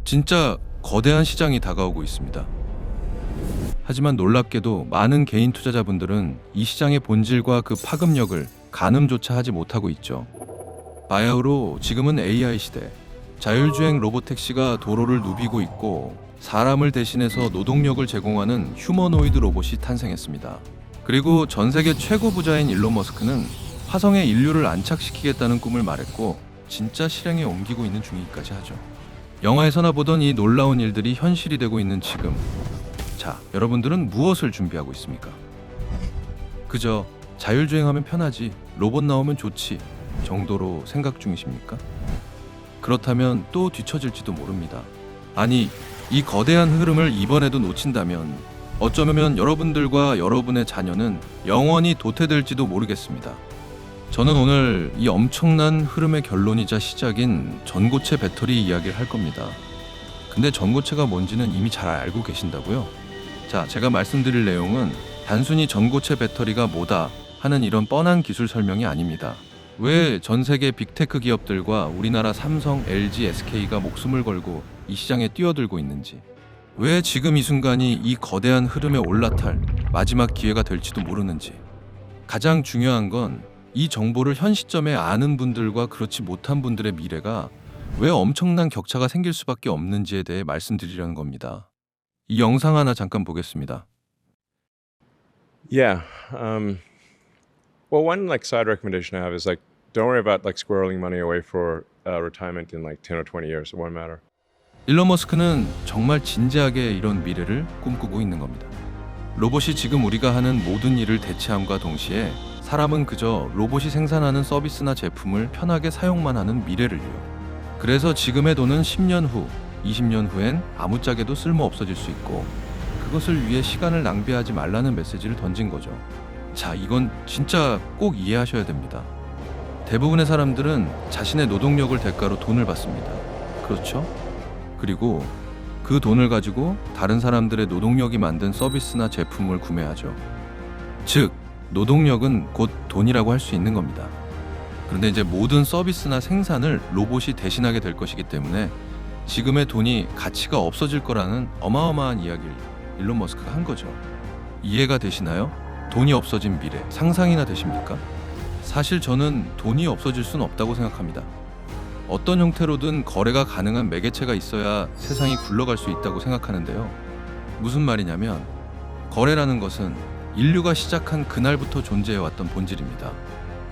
진짜 거대한 시장이 다가오고 있습니다. 하지만 놀랍게도 많은 개인 투자자분들은 이 시장의 본질과 그 파급력을 가늠조차 하지 못하고 있죠. 바야흐로 지금은 AI 시대, 자율주행 로보택시가 도로를 누비고 있고 사람을 대신해서 노동력을 제공하는 휴머노이드 로봇이 탄생했습니다. 그리고 전 세계 최고 부자인 일론 머스크는 화성에 인류를 안착시키겠다는 꿈을 말했고 진짜 실행에 옮기고 있는 중이기까지 하죠. 영화에서나 보던 이 놀라운 일들이 현실이 되고 있는 지금, 자, 여러분들은 무엇을 준비하고 있습니까? 그저 자율주행하면 편하지, 로봇 나오면 좋지 정도로 생각 중이십니까? 그렇다면 또 뒤처질지도 모릅니다. 아니, 이 거대한 흐름을 이번에도 놓친다면 어쩌면 여러분들과 여러분의 자녀는 영원히 도태될지도 모르겠습니다. 저는 오늘 이 엄청난 흐름의 결론이자 시작인 전고체 배터리 이야기를 할 겁니다. 근데 전고체가 뭔지는 이미 잘 알고 계신다고요? 자, 제가 말씀드릴 내용은 단순히 전고체 배터리가 뭐다 하는 이런 뻔한 기술 설명이 아닙니다. 왜 전 세계 빅테크 기업들과 우리나라 삼성, LG, SK가 목숨을 걸고 이 시장에 뛰어들고 있는지, 왜 지금 이 순간이 이 거대한 흐름에 올라탈 마지막 기회가 될지도 모르는지, 가장 중요한 건 이 정보를 현 시점에 아는 분들과 그렇지 못한 분들의 미래가 왜 엄청난 격차가 생길 수밖에 없는지에 대해 말씀드리려는 겁니다. 이 영상 하나 잠깐 보겠습니다. Yeah. Well, one side recommendation I have is don't worry about squirreling money away for retirement in 10 or 20 years. It won't matter. 일론 머스크는 정말 진지하게 이런 미래를 꿈꾸고 있는 겁니다. 로봇이 지금 우리가 하는 모든 일을 대체함과 동시에 사람은 그저 로봇이 생산하는 서비스나 제품을 편하게 사용만 하는 미래를요. 그래서 지금의 돈은 10년 후, 20년 후엔 아무짝에도 쓸모 없어질 수 있고 그것을 위해 시간을 낭비하지 말라는 메시지를 던진 거죠. 자, 이건 진짜 꼭 이해하셔야 됩니다. 대부분의 사람들은 자신의 노동력을 대가로 돈을 받습니다. 그렇죠? 그리고 그 돈을 가지고 다른 사람들의 노동력이 만든 서비스나 제품을 구매하죠. 즉, 노동력은 곧 돈이라고 할 수 있는 겁니다. 그런데 이제 모든 서비스나 생산을 로봇이 대신하게 될 것이기 때문에 지금의 돈이 가치가 없어질 거라는 어마어마한 이야기를 일론 머스크가 한 거죠. 이해가 되시나요? 돈이 없어진 미래, 상상이나 되십니까? 사실 저는 돈이 없어질 수는 없다고 생각합니다. 어떤 형태로든 거래가 가능한 매개체가 있어야 세상이 굴러갈 수 있다고 생각하는데요. 무슨 말이냐면 거래라는 것은 인류가 시작한 그날부터 존재해왔던 본질입니다.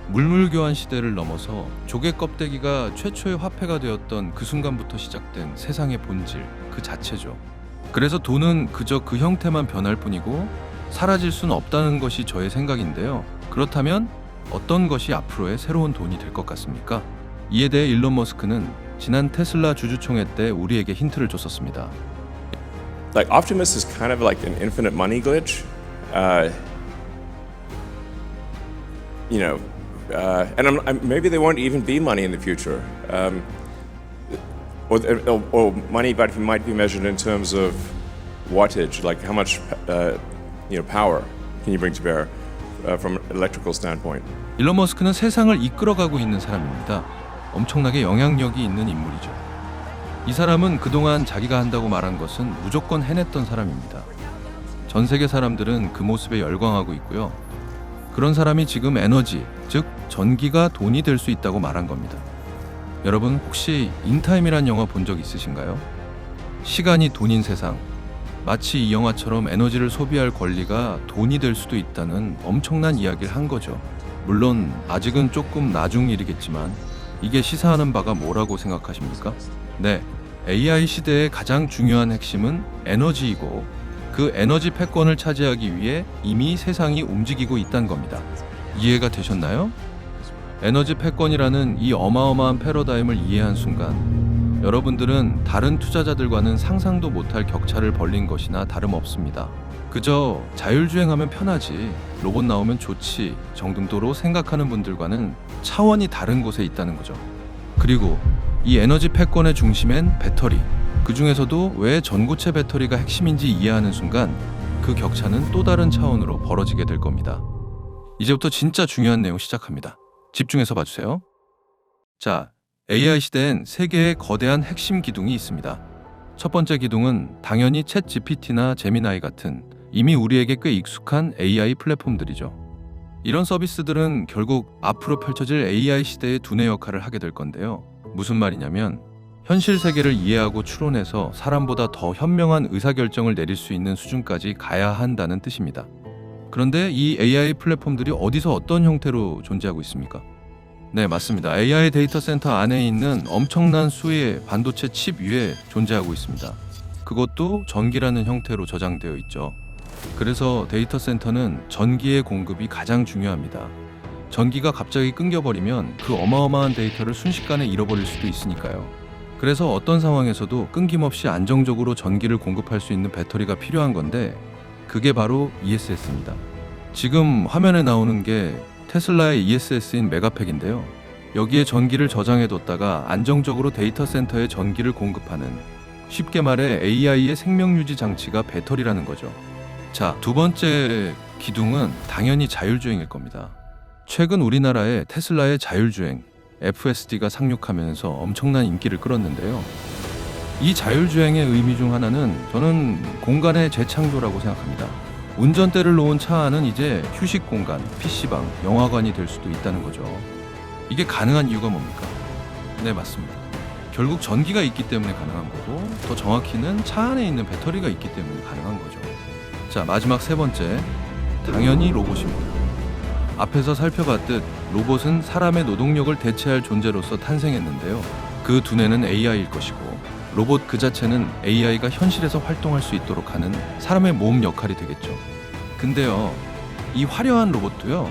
물물교환 시대를 넘어서 조개 껍데기가 최초의 화폐가 되었던 그 순간부터 시작된 세상의 본질 그 자체죠. 그래서 돈은 그저 그 형태만 변할 뿐이고 사라질 수는 없다는 것이 저의 생각인데요. 그렇다면 어떤 것이 앞으로의 새로운 돈이 될 것 같습니까? 이에 대해 일론 머스크는 지난 테슬라 주주총회 때 우리에게 힌트를 줬었습니다. Optimus is kind of like an infinite money glitch. And maybe there won't even be money in the future, or money, but it might be measured in terms of wattage, like how much power can you bring to bear from an electrical standpoint. 일론 머스크는 세상을 이끌어가고 있는 사람입니다. 엄청나게 영향력이 있는 인물이죠. 이 사람은 그동안 자기가 한다고 말한 것은 무조건 해냈던 사람입니다. 전 세계 사람들은 그 모습에 열광하고 있고요. 그런 사람이 지금 에너지, 즉 전기가 돈이 될 수 있다고 말한 겁니다. 여러분 혹시 인타임이란 영화 본 적 있으신가요? 시간이 돈인 세상, 마치 이 영화처럼 에너지를 소비할 권리가 돈이 될 수도 있다는 엄청난 이야기를 한 거죠. 물론 아직은 조금 나중 일이겠지만 이게 시사하는 바가 뭐라고 생각하십니까? 네, AI 시대의 가장 중요한 핵심은 에너지이고 그 에너지 패권을 차지하기 위해 이미 세상이 움직이고 있다는 겁니다. 이해가 되셨나요? 에너지 패권이라는 이 어마어마한 패러다임을 이해한 순간 여러분들은 다른 투자자들과는 상상도 못할 격차를 벌린 것이나 다름없습니다. 그저 자율주행하면 편하지, 로봇 나오면 좋지 정도로 생각하는 분들과는 차원이 다른 곳에 있다는 거죠. 그리고 이 에너지 패권의 중심엔 배터리, 그 중에서도 왜 전고체 배터리가 핵심인지 이해하는 순간 그 격차는 또 다른 차원으로 벌어지게 될 겁니다. 이제부터 진짜 중요한 내용 시작합니다. 집중해서 봐주세요. 자, AI 시대엔 세 개의 거대한 핵심 기둥이 있습니다. 첫 번째 기둥은 당연히 챗 GPT나 제미나이 같은 이미 우리에게 꽤 익숙한 AI 플랫폼들이죠. 이런 서비스들은 결국 앞으로 펼쳐질 AI 시대의 두뇌 역할을 하게 될 건데요. 무슨 말이냐면 현실 세계를 이해하고 추론해서 사람보다 더 현명한 의사결정을 내릴 수 있는 수준까지 가야 한다는 뜻입니다. 그런데 이 AI 플랫폼들이 어디서 어떤 형태로 존재하고 있습니까? 네, 맞습니다. AI 데이터 센터 안에 있는 엄청난 수의 반도체 칩 위에 존재하고 있습니다. 그것도 전기라는 형태로 저장되어 있죠. 그래서 데이터 센터는 전기의 공급이 가장 중요합니다. 전기가 갑자기 끊겨버리면 그 어마어마한 데이터를 순식간에 잃어버릴 수도 있으니까요. 그래서 어떤 상황에서도 끊김없이 안정적으로 전기를 공급할 수 있는 배터리가 필요한 건데 그게 바로 ESS입니다. 지금 화면에 나오는 게 테슬라의 ESS인 메가팩인데요. 여기에 전기를 저장해뒀다가 안정적으로 데이터 센터에 전기를 공급하는, 쉽게 말해 AI의 생명유지 장치가 배터리라는 거죠. 자, 두 번째 기둥은 당연히 자율주행일 겁니다. 최근 우리나라에 테슬라의 자율주행 FSD가 상륙하면서 엄청난 인기를 끌었는데요. 이 자율주행의 의미 중 하나는 저는 공간의 재창조라고 생각합니다. 운전대를 놓은 차 안은 이제 휴식 공간, PC방, 영화관이 될 수도 있다는 거죠. 이게 가능한 이유가 뭡니까? 네, 맞습니다. 결국 전기가 있기 때문에 가능한 거고, 더 정확히는 차 안에 있는 배터리가 있기 때문에 가능한 거죠. 자, 마지막 세 번째, 당연히 로봇입니다. 앞에서 살펴봤듯 로봇은 사람의 노동력을 대체할 존재로서 탄생했는데요. 그 두뇌는 AI일 것이고, 로봇 그 자체는 AI가 현실에서 활동할 수 있도록 하는 사람의 몸 역할이 되겠죠. 근데요, 이 화려한 로봇도요,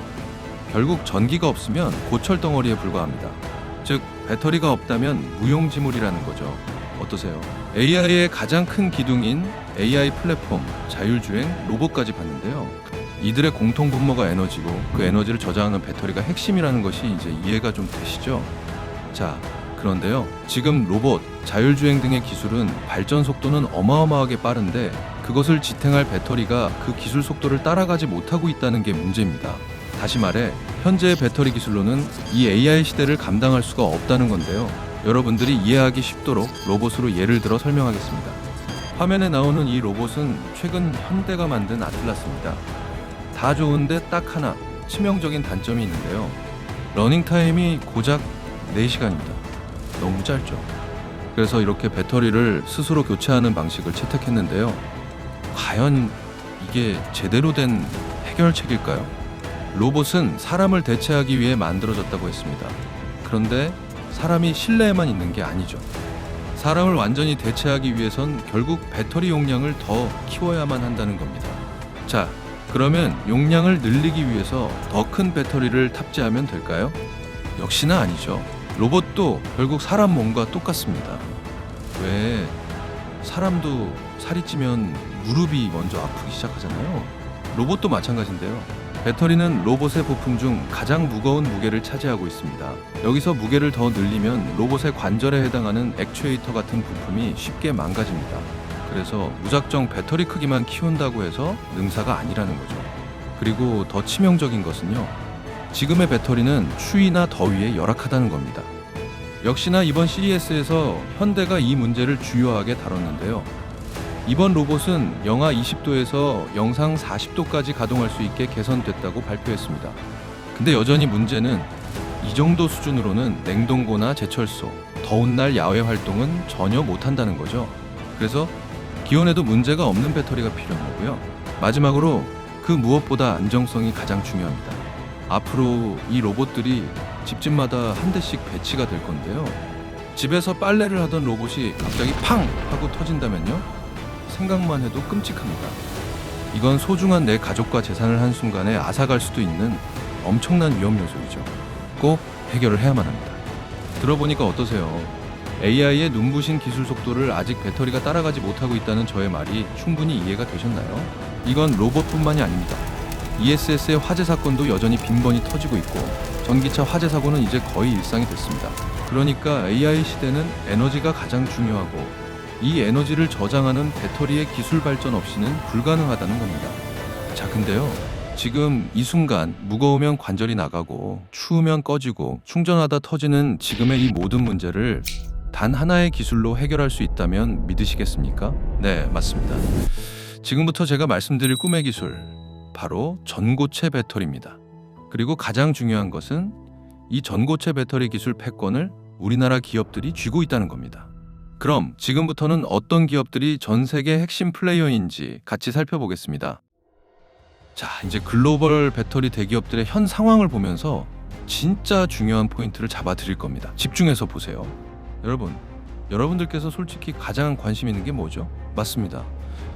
결국 전기가 없으면 고철 덩어리에 불과합니다. 즉, 배터리가 없다면 무용지물이라는 거죠. 어떠세요? AI의 가장 큰 기둥인 AI 플랫폼, 자율주행, 로봇까지 봤는데요. 이들의 공통 분모가 에너지고 그 에너지를 저장하는 배터리가 핵심이라는 것이 이제 이해가 좀 되시죠? 자, 그런데요, 지금 로봇, 자율주행 등의 기술은 발전 속도는 어마어마하게 빠른데 그것을 지탱할 배터리가 그 기술 속도를 따라가지 못하고 있다는 게 문제입니다. 다시 말해, 현재의 배터리 기술로는 이 AI 시대를 감당할 수가 없다는 건데요. 여러분들이 이해하기 쉽도록 로봇으로 예를 들어 설명하겠습니다. 화면에 나오는 이 로봇은 최근 현대가 만든 아틀라스입니다. 다 좋은데 딱 하나, 치명적인 단점이 있는데요. 러닝타임이 고작 4시간입니다. 너무 짧죠. 그래서 이렇게 배터리를 스스로 교체하는 방식을 채택했는데요. 과연 이게 제대로 된 해결책일까요? 로봇은 사람을 대체하기 위해 만들어졌다고 했습니다. 그런데 사람이 실내에만 있는 게 아니죠. 사람을 완전히 대체하기 위해선 결국 배터리 용량을 더 키워야만 한다는 겁니다. 자, 그러면 용량을 늘리기 위해서 더 큰 배터리를 탑재하면 될까요? 역시나 아니죠. 로봇도 결국 사람 몸과 똑같습니다. 왜 사람도 살이 찌면 무릎이 먼저 아프기 시작하잖아요. 로봇도 마찬가지인데요. 배터리는 로봇의 부품 중 가장 무거운 무게를 차지하고 있습니다. 여기서 무게를 더 늘리면 로봇의 관절에 해당하는 액추에이터 같은 부품이 쉽게 망가집니다. 그래서 무작정 배터리 크기만 키운다고 해서 능사가 아니라는 거죠. 그리고 더 치명적인 것은요, 지금의 배터리는 추위나 더위에 열악하다는 겁니다. 역시나 이번 CES에서 현대가 이 문제를 주요하게 다뤘는데요. 이번 로봇은 영하 20도에서 영상 40도까지 가동할 수 있게 개선됐다고 발표했습니다. 근데 여전히 문제는 이 정도 수준으로는 냉동고나 제철소, 더운 날 야외 활동은 전혀 못한다는 거죠. 그래서 기온에도 문제가 없는 배터리가 필요한 거고요. 마지막으로 그 무엇보다 안정성이 가장 중요합니다. 앞으로 이 로봇들이 집집마다 한 대씩 배치가 될 건데요. 집에서 빨래를 하던 로봇이 갑자기 팡! 하고 터진다면요? 생각만 해도 끔찍합니다. 이건 소중한 내 가족과 재산을 한순간에 앗아갈 수도 있는 엄청난 위험 요소이죠. 꼭 해결을 해야만 합니다. 들어보니까 어떠세요? AI의 눈부신 기술 속도를 아직 배터리가 따라가지 못하고 있다는 저의 말이 충분히 이해가 되셨나요? 이건 로봇뿐만이 아닙니다. ESS의 화재 사건도 여전히 빈번히 터지고 있고 전기차 화재 사고는 이제 거의 일상이 됐습니다. 그러니까 AI 시대는 에너지가 가장 중요하고 이 에너지를 저장하는 배터리의 기술 발전 없이는 불가능하다는 겁니다. 자, 근데요, 지금 이 순간 무거우면 관절이 나가고 추우면 꺼지고 충전하다 터지는 지금의 이 모든 문제를 단 하나의 기술로 해결할 수 있다면 믿으시겠습니까? 네, 맞습니다. 지금부터 제가 말씀드릴 꿈의 기술, 바로 전고체 배터리입니다. 그리고 가장 중요한 것은 이 전고체 배터리 기술 패권을 우리나라 기업들이 쥐고 있다는 겁니다. 그럼 지금부터는 어떤 기업들이 전 세계 핵심 플레이어인지 같이 살펴보겠습니다. 자, 이제 글로벌 배터리 대기업들의 현 상황을 보면서 진짜 중요한 포인트를 잡아드릴 겁니다. 집중해서 보세요. 여러분들께서 솔직히 가장 관심 있는 게 뭐죠? 맞습니다.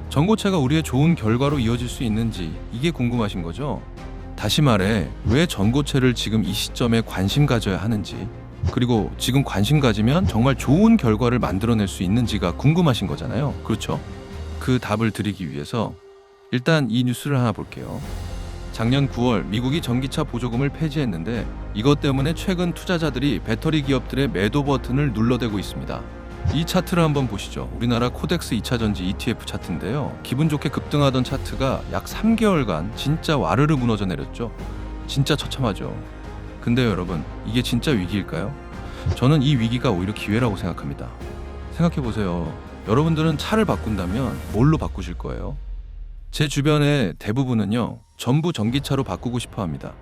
전고체가 우리의 좋은 결과로 이어질 수 있는지 이게 궁금하신 거죠? 다시 말해, 왜 전고체를 지금 이 시점에 관심 가져야 하는지, 그리고 지금 관심 가지면 정말 좋은 결과를 만들어낼 수 있는지가 궁금하신 거잖아요. 그렇죠? 그 답을 드리기 위해서 일단 이 뉴스를 하나 볼게요. 작년 9월 미국이 전기차 보조금을 폐지했는데 이것 때문에 최근 투자자들이 배터리 기업들의 매도 버튼을 눌러대고 있습니다. 이 차트를 한번 보시죠. 우리나라 코덱스 2차전지 ETF 차트인데요. 기분 좋게 급등하던 차트가 약 3개월간 진짜 와르르 무너져 내렸죠. 진짜 처참하죠. 근데 여러분, 이게 진짜 위기일까요? 저는 이 위기가 오히려 기회라고 생각합니다. 생각해보세요. 여러분들은 차를 바꾼다면 뭘로 바꾸실 거예요? 제 주변의 대부분은요, 전부 전기차로 바꾸고 싶어 합니다.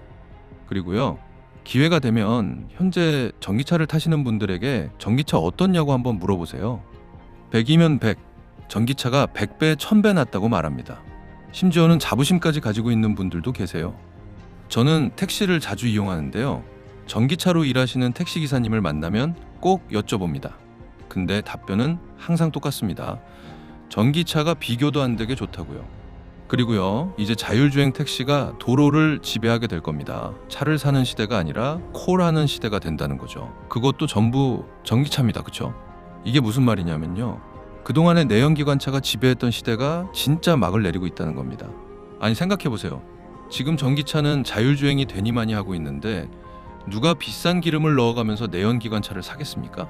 그리고요, 기회가 되면 현재 전기차를 타시는 분들에게 전기차 어떻냐고 한번 물어보세요. 100이면 100, 전기차가 100배, 1000배 낫다고 말합니다. 심지어는 자부심까지 가지고 있는 분들도 계세요. 저는 택시를 자주 이용하는데요. 전기차로 일하시는 택시기사님을 만나면 꼭 여쭤봅니다. 근데 답변은 항상 똑같습니다. 전기차가 비교도 안 되게 좋다고요. 그리고요, 이제 자율주행 택시가 도로를 지배하게 될 겁니다. 차를 사는 시대가 아니라 콜하는 시대가 된다는 거죠. 그것도 전부 전기차입니다. 그쵸? 이게 무슨 말이냐면요, 그동안의 내연기관차가 지배했던 시대가 진짜 막을 내리고 있다는 겁니다. 아니, 생각해보세요. 지금 전기차는 자율주행이 되니마니 하고 있는데 누가 비싼 기름을 넣어가면서 내연기관차를 사겠습니까?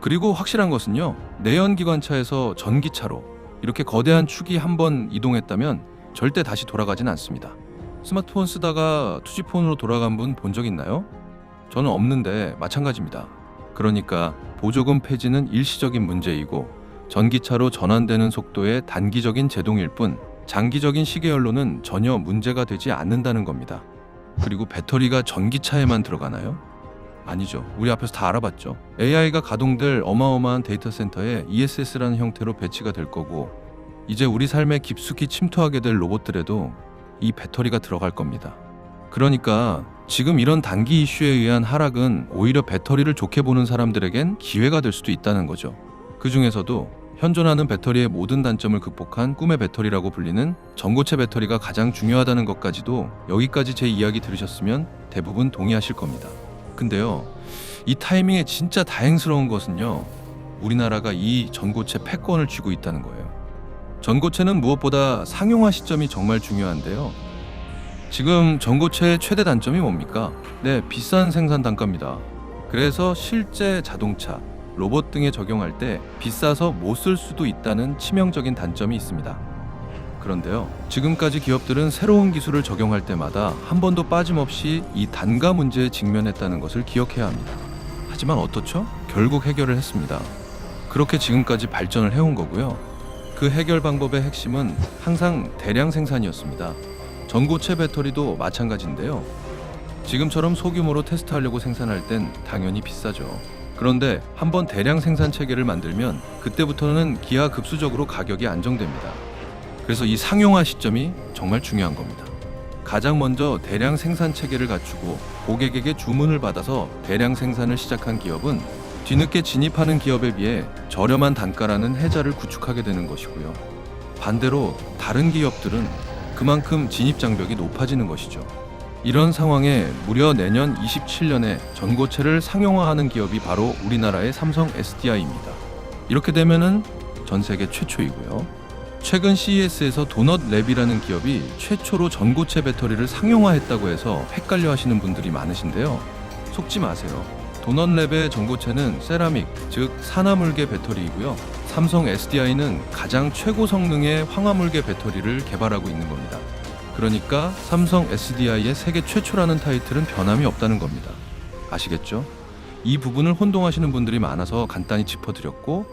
그리고 확실한 것은요, 내연기관차에서 전기차로 이렇게 거대한 축이 한번 이동했다면 절대 다시 돌아가진 않습니다. 스마트폰 쓰다가 투지폰으로 돌아간 분 본 적 있나요? 저는 없는데 마찬가지입니다. 그러니까 보조금 폐지는 일시적인 문제이고 전기차로 전환되는 속도의 단기적인 제동일 뿐 장기적인 시계열로는 전혀 문제가 되지 않는다는 겁니다. 그리고 배터리가 전기차에만 들어가나요? 아니죠. 우리 앞에서 다 알아봤죠. AI가 가동될 어마어마한 데이터 센터에 ESS라는 형태로 배치가 될 거고, 이제 우리 삶에 깊숙이 침투하게 될 로봇들에도 이 배터리가 들어갈 겁니다. 그러니까 지금 이런 단기 이슈에 의한 하락은 오히려 배터리를 좋게 보는 사람들에겐 기회가 될 수도 있다는 거죠. 그 중에서도 현존하는 배터리의 모든 단점을 극복한 꿈의 배터리라고 불리는 전고체 배터리가 가장 중요하다는 것까지도 여기까지 제 이야기 들으셨으면 대부분 동의하실 겁니다. 근데요, 이 타이밍에 진짜 다행스러운 것은요, 우리나라가 이 전고체 패권을 쥐고 있다는 거예요. 전고체는 무엇보다 상용화 시점이 정말 중요한데요. 지금 전고체의 최대 단점이 뭡니까? 네, 비싼 생산 단가입니다. 그래서 실제 자동차, 로봇 등에 적용할 때 비싸서 못 쓸 수도 있다는 치명적인 단점이 있습니다. 그런데요, 지금까지 기업들은 새로운 기술을 적용할 때마다 한 번도 빠짐없이 이 단가 문제에 직면했다는 것을 기억해야 합니다. 하지만 어떻죠? 결국 해결을 했습니다. 그렇게 지금까지 발전을 해온 거고요. 그 해결 방법의 핵심은 항상 대량 생산이었습니다. 전고체 배터리도 마찬가지인데요. 지금처럼 소규모로 테스트하려고 생산할 땐 당연히 비싸죠. 그런데 한번 대량 생산 체계를 만들면 그때부터는 기하급수적으로 가격이 안정됩니다. 그래서 이 상용화 시점이 정말 중요한 겁니다. 가장 먼저 대량 생산 체계를 갖추고 고객에게 주문을 받아서 대량 생산을 시작한 기업은 뒤늦게 진입하는 기업에 비해 저렴한 단가라는 혜자를 구축하게 되는 것이고요. 반대로 다른 기업들은 그만큼 진입 장벽이 높아지는 것이죠. 이런 상황에 무려 내년 27년에 전고체를 상용화하는 기업이 바로 우리나라의 삼성 SDI입니다. 이렇게 되면은 전 세계 최초이고요. 최근 CES에서 도넛랩이라는 기업이 최초로 전고체 배터리를 상용화했다고 해서 헷갈려 하시는 분들이 많으신데요. 속지 마세요. 도넛랩의 전고체는 세라믹, 즉 산화물계 배터리이고요. 삼성 SDI는 가장 최고 성능의 황화물계 배터리를 개발하고 있는 겁니다. 그러니까 삼성 SDI의 세계 최초라는 타이틀은 변함이 없다는 겁니다. 아시겠죠? 이 부분을 혼동하시는 분들이 많아서 간단히 짚어드렸고,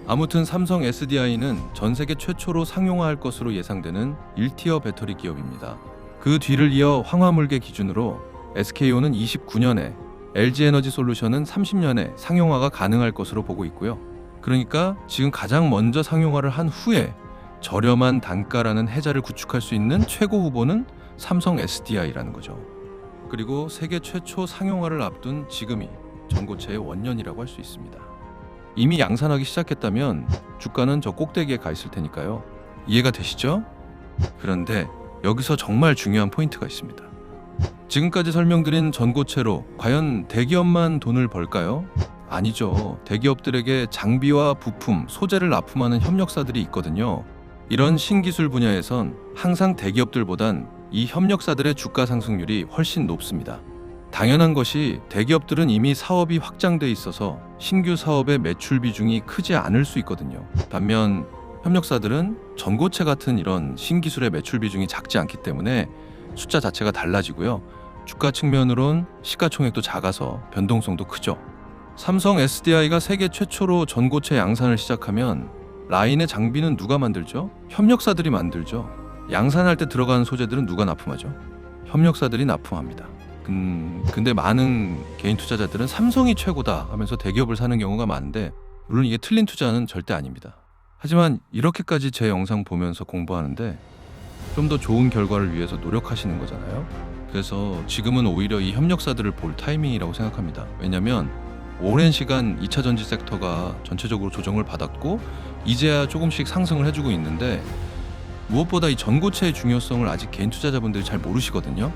아무튼 삼성 SDI는 전 세계 최초로 상용화할 것으로 예상되는 1티어 배터리 기업입니다. 그 뒤를 이어 황화물계 기준으로 SK온은 29년에, LG에너지솔루션은 30년에 상용화가 가능할 것으로 보고 있고요. 그러니까 지금 가장 먼저 상용화를 한 후에 저렴한 단가라는 해자를 구축할 수 있는 최고 후보는 삼성 SDI라는 거죠. 그리고 세계 최초 상용화를 앞둔 지금이 전고체의 원년이라고 할 수 있습니다. 이미 양산하기 시작했다면 주가는 저 꼭대기에 가 있을 테니까요. 이해가 되시죠? 그런데 여기서 정말 중요한 포인트가 있습니다. 지금까지 설명드린 전고체로 과연 대기업만 돈을 벌까요? 아니죠. 대기업들에게 장비와 부품, 소재를 납품하는 협력사들이 있거든요. 이런 신기술 분야에선 항상 대기업들보단 이 협력사들의 주가 상승률이 훨씬 높습니다. 당연한 것이 대기업들은 이미 사업이 확장돼 있어서 신규 사업의 매출 비중이 크지 않을 수 있거든요. 반면 협력사들은 전고체 같은 이런 신기술의 매출 비중이 작지 않기 때문에 숫자 자체가 달라지고요. 주가 측면으론 시가총액도 작아서 변동성도 크죠. 삼성 SDI가 세계 최초로 전고체 양산을 시작하면 라인의 장비는 누가 만들죠? 협력사들이 만들죠. 양산할 때 들어가는 소재들은 누가 납품하죠? 협력사들이 납품합니다. 근데 많은 개인 투자자들은 삼성이 최고다 하면서 대기업을 사는 경우가 많은데, 물론 이게 틀린 투자는 절대 아닙니다. 하지만 이렇게까지 제 영상 보면서 공부하는데 좀 더 좋은 결과를 위해서 노력하시는 거잖아요. 그래서 지금은 오히려 이 협력사들을 볼 타이밍이라고 생각합니다. 왜냐면 오랜 시간 2차 전지 섹터가 전체적으로 조정을 받았고 이제야 조금씩 상승을 해주고 있는데, 무엇보다 이 전고체의 중요성을 아직 개인 투자자분들이 잘 모르시거든요.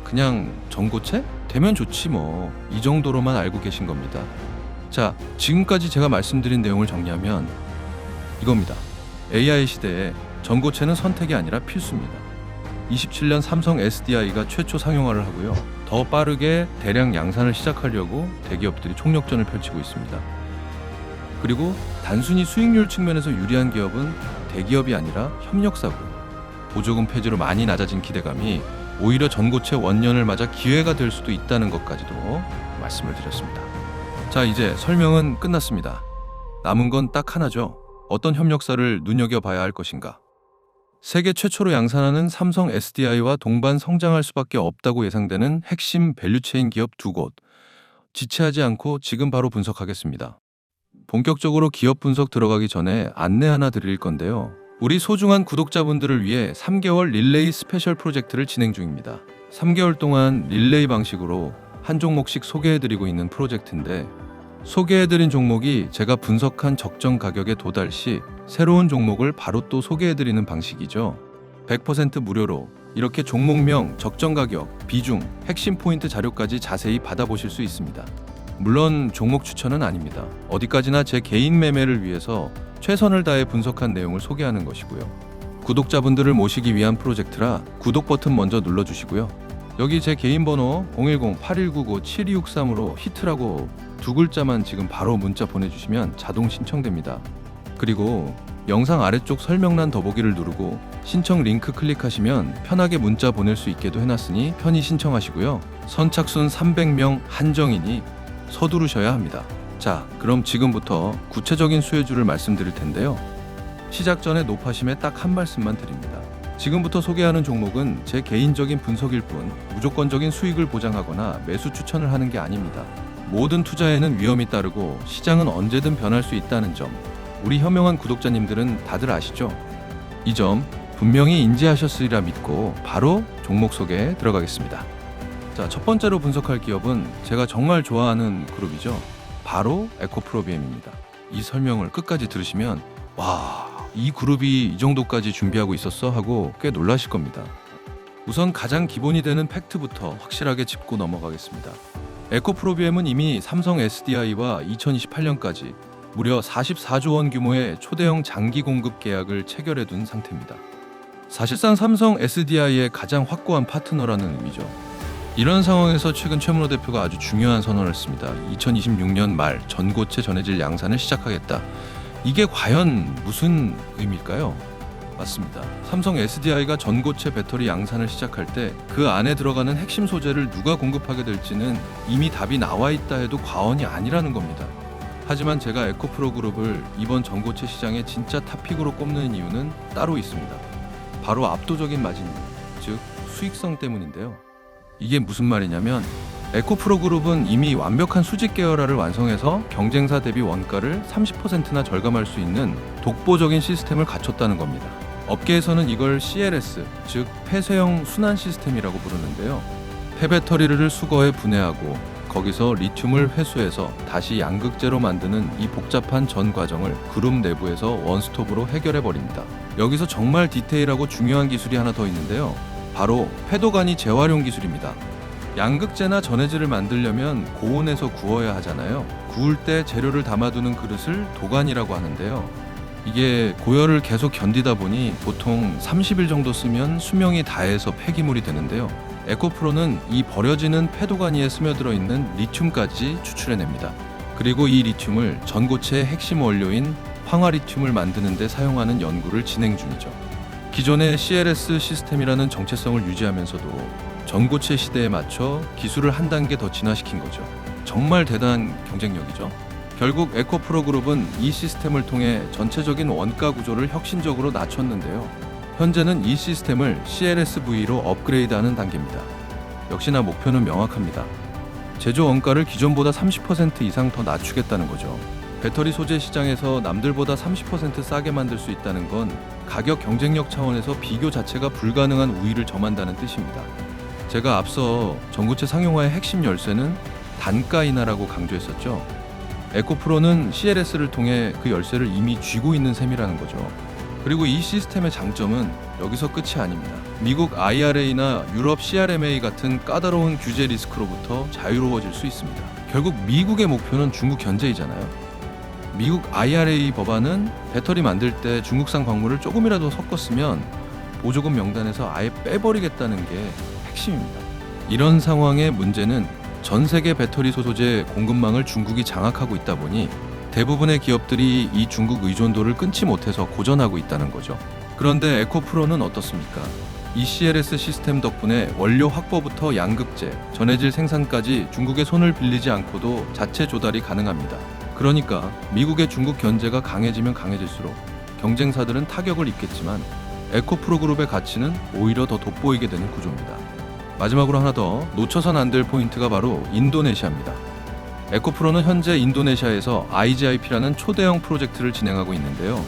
그냥 전고체? 되면 좋지 뭐, 이 정도로만 알고 계신 겁니다. 자, 지금까지 제가 말씀드린 내용을 정리하면 이겁니다. AI 시대에 전고체는 선택이 아니라 필수입니다. 27년 삼성 SDI가 최초 상용화를 하고요. 더 빠르게 대량 양산을 시작하려고 대기업들이 총력전을 펼치고 있습니다. 그리고 단순히 수익률 측면에서 유리한 기업은 대기업이 아니라 협력사고요. 보조금 폐지로 많이 낮아진 기대감이 오히려 전고체 원년을 맞아 기회가 될 수도 있다는 것까지도 말씀을 드렸습니다. 자, 이제 설명은 끝났습니다. 남은 건 딱 하나죠. 어떤 협력사를 눈여겨봐야 할 것인가. 세계 최초로 양산하는 삼성 SDI와 동반 성장할 수밖에 없다고 예상되는 핵심 밸류체인 기업 두 곳. 지체하지 않고 지금 바로 분석하겠습니다. 본격적으로 기업 분석 들어가기 전에 안내 하나 드릴 건데요. 우리 소중한 구독자분들을 위해 3개월 릴레이 스페셜 프로젝트를 진행 중입니다. 3개월 동안 릴레이 방식으로 한 종목씩 소개해드리고 있는 프로젝트인데, 소개해드린 종목이 제가 분석한 적정 가격에 도달 시 새로운 종목을 바로 또 소개해드리는 방식이죠. 100% 무료로 이렇게 종목명, 적정 가격, 비중, 핵심 포인트 자료까지 자세히 받아보실 수 있습니다. 물론 종목 추천은 아닙니다. 어디까지나 제 개인 매매를 위해서 최선을 다해 분석한 내용을 소개하는 것이고요. 구독자분들을 모시기 위한 프로젝트라 구독 버튼 먼저 눌러주시고요. 여기 제 개인 번호 010-8199-7263으로 히트라고 두 글자만 지금 바로 문자 보내주시면 자동 신청됩니다. 그리고 영상 아래쪽 설명란 더보기를 누르고 신청 링크 클릭하시면 편하게 문자 보낼 수 있게도 해놨으니 편히 신청하시고요. 선착순 300명 한정이니 서두르셔야 합니다. 자, 그럼 지금부터 구체적인 수혜주를 말씀드릴 텐데요. 시작 전에 노파심에 딱 한 말씀만 드립니다. 지금부터 소개하는 종목은 제 개인적인 분석일 뿐 무조건적인 수익을 보장하거나 매수 추천을 하는 게 아닙니다. 모든 투자에는 위험이 따르고 시장은 언제든 변할 수 있다는 점, 우리 현명한 구독자님들은 다들 아시죠? 이 점 분명히 인지하셨으리라 믿고 바로 종목 소개에 들어가겠습니다. 자, 첫 번째로 분석할 기업은 제가 정말 좋아하는 그룹이죠. 바로 에코프로비엠입니다. 이 설명을 끝까지 들으시면 와, 이 그룹이 이 정도까지 준비하고 있었어? 하고 꽤 놀라실 겁니다. 우선 가장 기본이 되는 팩트부터 확실하게 짚고 넘어가겠습니다. 에코프로비엠은 이미 삼성 SDI와 2028년까지 무려 44조 원 규모의 초대형 장기 공급 계약을 체결해둔 상태입니다. 사실상 삼성 SDI의 가장 확고한 파트너라는 의미죠. 이런 상황에서 최근 최문호 대표가 아주 중요한 선언을 했습니다. 2026년 말 전고체 전해질 양산을 시작하겠다. 이게 과연 무슨 의미일까요? 맞습니다. 삼성 SDI가 전고체 배터리 양산을 시작할 때 그 안에 들어가는 핵심 소재를 누가 공급하게 될지는 이미 답이 나와 있다 해도 과언이 아니라는 겁니다. 하지만 제가 에코프로 그룹을 이번 전고체 시장의 진짜 탑픽으로 꼽는 이유는 따로 있습니다. 바로 압도적인 마진, 즉 수익성 때문인데요. 이게 무슨 말이냐면 에코프로 그룹은 이미 완벽한 수직 계열화를 완성해서 경쟁사 대비 원가를 30%나 절감할 수 있는 독보적인 시스템을 갖췄다는 겁니다. 업계에서는 이걸 CLS, 즉 폐쇄형 순환 시스템이라고 부르는데요. 폐배터리를 수거해 분해하고 거기서 리튬을 회수해서 다시 양극재로 만드는 이 복잡한 전 과정을 그룹 내부에서 원스톱으로 해결해 버립니다. 여기서 정말 디테일하고 중요한 기술이 하나 더 있는데요. 바로 패도간이 재활용 기술입니다. 양극재나 전해질을 만들려면 고온에서 구워야 하잖아요. 구울 때 재료를 담아두는 그릇을 도간이라고 하는데요. 이게 고열을 계속 견디다 보니 보통 30일 정도 쓰면 수명이 다해서 폐기물이 되는데요. 에코프로는 이 버려지는 폐도가니에 스며들어 있는 리튬까지 추출해냅니다. 그리고 이 리튬을 전고체의 핵심 원료인 황화리튬을 만드는 데 사용하는 연구를 진행 중이죠. 기존의 CLS 시스템이라는 정체성을 유지하면서도 전고체 시대에 맞춰 기술을 한 단계 더 진화시킨 거죠. 정말 대단한 경쟁력이죠. 결국 에코프로 그룹은 이 시스템을 통해 전체적인 원가 구조를 혁신적으로 낮췄는데요. 현재는 이 시스템을 CLSV로 업그레이드하는 단계입니다. 역시나 목표는 명확합니다. 제조 원가를 기존보다 30% 이상 더 낮추겠다는 거죠. 배터리 소재 시장에서 남들보다 30% 싸게 만들 수 있다는 건 가격 경쟁력 차원에서 비교 자체가 불가능한 우위를 점한다는 뜻입니다. 제가 앞서 전고체 상용화의 핵심 열쇠는 단가 인하라고 강조했었죠. 에코프로는 CLS를 통해 그 열쇠를 이미 쥐고 있는 셈이라는 거죠. 그리고 이 시스템의 장점은 여기서 끝이 아닙니다. 미국 IRA나 유럽 CRMA 같은 까다로운 규제 리스크로부터 자유로워질 수 있습니다. 결국 미국의 목표는 중국 견제이잖아요. 미국 IRA 법안은 배터리 만들 때 중국산 광물을 조금이라도 섞었으면 보조금 명단에서 아예 빼버리겠다는 게 핵심입니다. 이런 상황의 문제는 전 세계 배터리 소재 공급망을 중국이 장악하고 있다 보니 대부분의 기업들이 이 중국 의존도를 끊지 못해서 고전하고 있다는 거죠. 그런데 에코프로는 어떻습니까? 이 CLS 시스템 덕분에 원료 확보부터 양극재, 전해질 생산까지 중국의 손을 빌리지 않고도 자체 조달이 가능합니다. 그러니까 미국의 중국 견제가 강해지면 강해질수록 경쟁사들은 타격을 입겠지만 에코프로 그룹의 가치는 오히려 더 돋보이게 되는 구조입니다. 마지막으로 하나 더 놓쳐선 안 될 포인트가 바로 인도네시아입니다. 에코프로는 현재 인도네시아에서 IGIP라는 초대형 프로젝트를 진행하고 있는데요.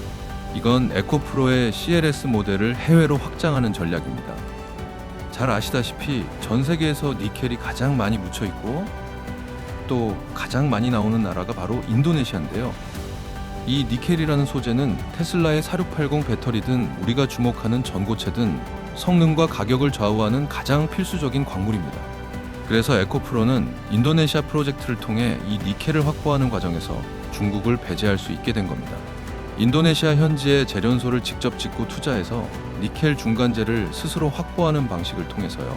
이건 에코프로의 CLS 모델을 해외로 확장하는 전략입니다. 잘 아시다시피 전 세계에서 니켈이 가장 많이 묻혀 있고 또 가장 많이 나오는 나라가 바로 인도네시아인데요. 이 니켈이라는 소재는 테슬라의 4680 배터리든 우리가 주목하는 전고체든 성능과 가격을 좌우하는 가장 필수적인 광물입니다. 그래서 에코프로는 인도네시아 프로젝트를 통해 이 니켈을 확보하는 과정에서 중국을 배제할 수 있게 된 겁니다. 인도네시아 현지의 재련소를 직접 짓고 투자해서 니켈 중간재를 스스로 확보하는 방식을 통해서요.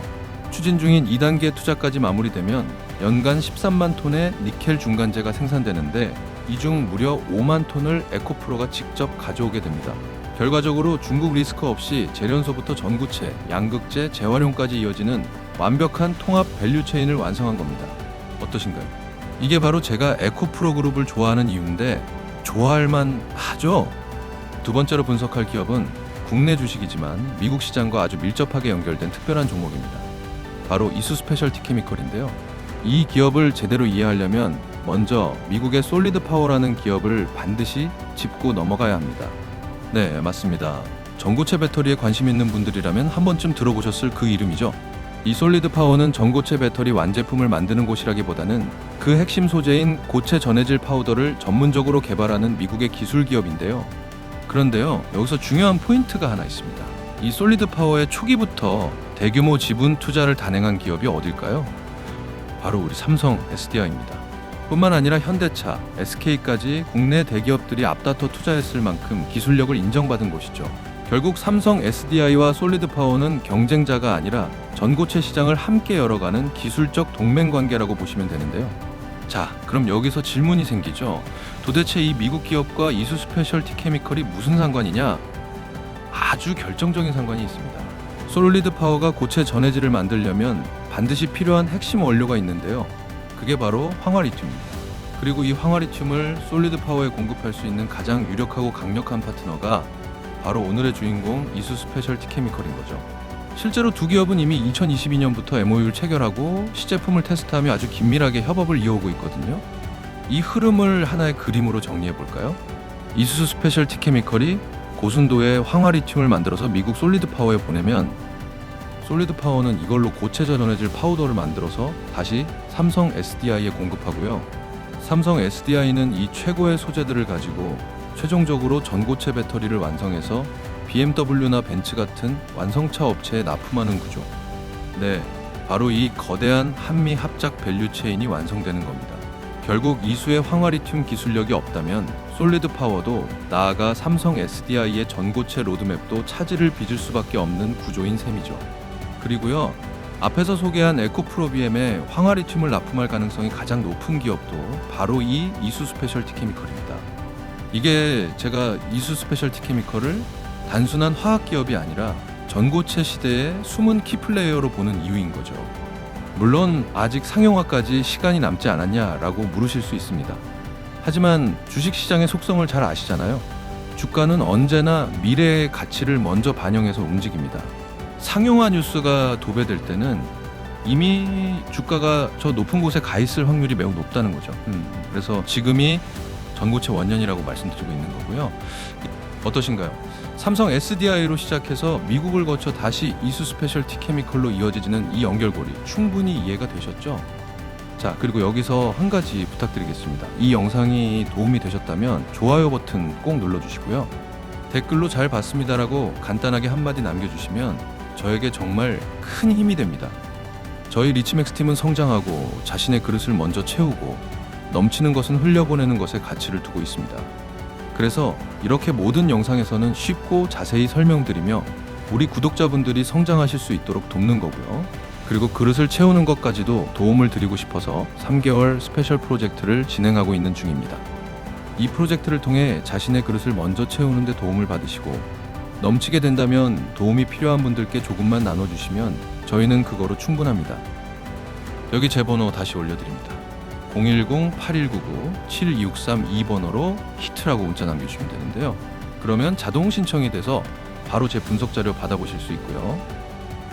추진 중인 2단계 투자까지 마무리되면 연간 13만 톤의 니켈 중간재가 생산되는데 이 중 무려 5만 톤을 에코프로가 직접 가져오게 됩니다. 결과적으로 중국 리스크 없이 재련소부터 전구체, 양극재, 재활용까지 이어지는 완벽한 통합 밸류체인을 완성한 겁니다. 어떠신가요? 이게 바로 제가 에코프로 그룹을 좋아하는 이유인데 좋아할만 하죠? 두 번째로 분석할 기업은 국내 주식이지만 미국 시장과 아주 밀접하게 연결된 특별한 종목입니다. 바로 이수 스페셜티 케미컬인데요. 이 기업을 제대로 이해하려면 먼저 미국의 솔리드 파워라는 기업을 반드시 짚고 넘어가야 합니다. 네, 맞습니다. 전고체 배터리에 관심 있는 분들이라면 한 번쯤 들어보셨을 그 이름이죠. 이 솔리드 파워는 전고체 배터리 완제품을 만드는 곳이라기보다는 그 핵심 소재인 고체 전해질 파우더를 전문적으로 개발하는 미국의 기술 기업인데요. 그런데요, 여기서 중요한 포인트가 하나 있습니다. 이 솔리드 파워의 초기부터 대규모 지분 투자를 단행한 기업이 어딜까요? 바로 우리 삼성 SDI입니다. 뿐만 아니라 현대차, SK까지 국내 대기업들이 앞다퉈 투자했을 만큼 기술력을 인정받은 곳이죠. 결국 삼성 SDI와 솔리드 파워는 경쟁자가 아니라 전고체 시장을 함께 열어가는 기술적 동맹 관계라고 보시면 되는데요. 자, 그럼 여기서 질문이 생기죠. 도대체 이 미국 기업과 이수 스페셜티 케미컬이 무슨 상관이냐? 아주 결정적인 상관이 있습니다. 솔리드 파워가 고체 전해질을 만들려면 반드시 필요한 핵심 원료가 있는데요. 그게 바로 황화리튬입니다. 그리고 이 황화리튬을 솔리드 파워에 공급할 수 있는 가장 유력하고 강력한 파트너가 바로 오늘의 주인공 이수 스페셜티 케미컬인 거죠. 실제로 두 기업은 이미 2022년부터 MOU를 체결하고 시제품을 테스트하며 아주 긴밀하게 협업을 이어오고 있거든요. 이 흐름을 하나의 그림으로 정리해 볼까요? 이수 스페셜티 케미컬이 고순도의 황화리튬을 만들어서 미국 솔리드 파워에 보내면 솔리드 파워는 이걸로 고체 전해질 파우더를 만들어서 다시 삼성 SDI에 공급하고요. 삼성 SDI는 이 최고의 소재들을 가지고 최종적으로 전고체 배터리를 완성해서 BMW나 벤츠 같은 완성차 업체에 납품하는 구조. 네, 바로 이 거대한 한미 합작 밸류 체인이 완성되는 겁니다. 결국 이수의 황화리튬 기술력이 없다면 솔리드 파워도 나아가 삼성 SDI의 전고체 로드맵도 차질을 빚을 수밖에 없는 구조인 셈이죠. 그리고요, 앞에서 소개한 에코프로비엠에 황화리튬을 납품할 가능성이 가장 높은 기업도 바로 이 이수 스페셜티 케미컬입니다. 이게 제가 이수 스페셜티 케미컬을 단순한 화학 기업이 아니라 전고체 시대의 숨은 키플레이어로 보는 이유인 거죠. 물론 아직 상용화까지 시간이 남지 않았냐라고 물으실 수 있습니다. 하지만 주식시장의 속성을 잘 아시잖아요. 주가는 언제나 미래의 가치를 먼저 반영해서 움직입니다. 상용화 뉴스가 도배될 때는 이미 주가가 저 높은 곳에 가 있을 확률이 매우 높다는 거죠. 그래서 지금이 전고체 원년이라고 말씀드리고 있는 거고요. 어떠신가요? 삼성 SDI로 시작해서 미국을 거쳐 다시 이수 스페셜티 케미컬로 이어지는 이 연결고리 충분히 이해가 되셨죠? 자, 그리고 여기서 한 가지 부탁드리겠습니다. 이 영상이 도움이 되셨다면 좋아요 버튼 꼭 눌러주시고요. 댓글로 잘 봤습니다라고 간단하게 한마디 남겨주시면 저에게 정말 큰 힘이 됩니다. 저희 리치맥스 팀은 성장하고 자신의 그릇을 먼저 채우고 넘치는 것은 흘려보내는 것에 가치를 두고 있습니다. 그래서 이렇게 모든 영상에서는 쉽고 자세히 설명드리며 우리 구독자분들이 성장하실 수 있도록 돕는 거고요. 그리고 그릇을 채우는 것까지도 도움을 드리고 싶어서 3개월 스페셜 프로젝트를 진행하고 있는 중입니다. 이 프로젝트를 통해 자신의 그릇을 먼저 채우는 데 도움을 받으시고 넘치게 된다면 도움이 필요한 분들께 조금만 나눠주시면 저희는 그거로 충분합니다. 여기 제 번호 다시 올려드립니다. 010-8199-7263-2번호로 히트라고 문자 남겨주시면 되는데요. 그러면 자동 신청이 돼서 바로 제 분석 자료 받아보실 수 있고요.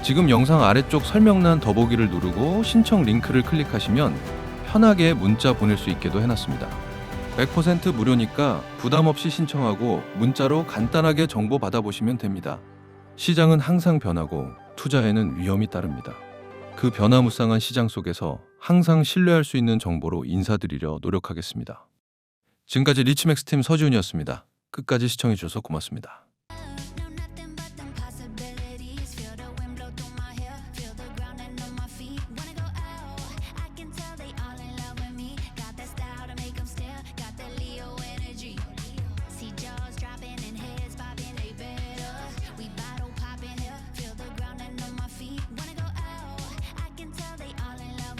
지금 영상 아래쪽 설명란 더보기를 누르고 신청 링크를 클릭하시면 편하게 문자 보낼 수 있게도 해놨습니다. 100% 무료니까 부담 없이 신청하고 문자로 간단하게 정보 받아보시면 됩니다. 시장은 항상 변하고 투자에는 위험이 따릅니다. 그 변화무쌍한 시장 속에서 항상 신뢰할 수 있는 정보로 인사드리려 노력하겠습니다. 지금까지 리치맥스 팀 서지훈이었습니다. 끝까지 시청해주셔서 고맙습니다.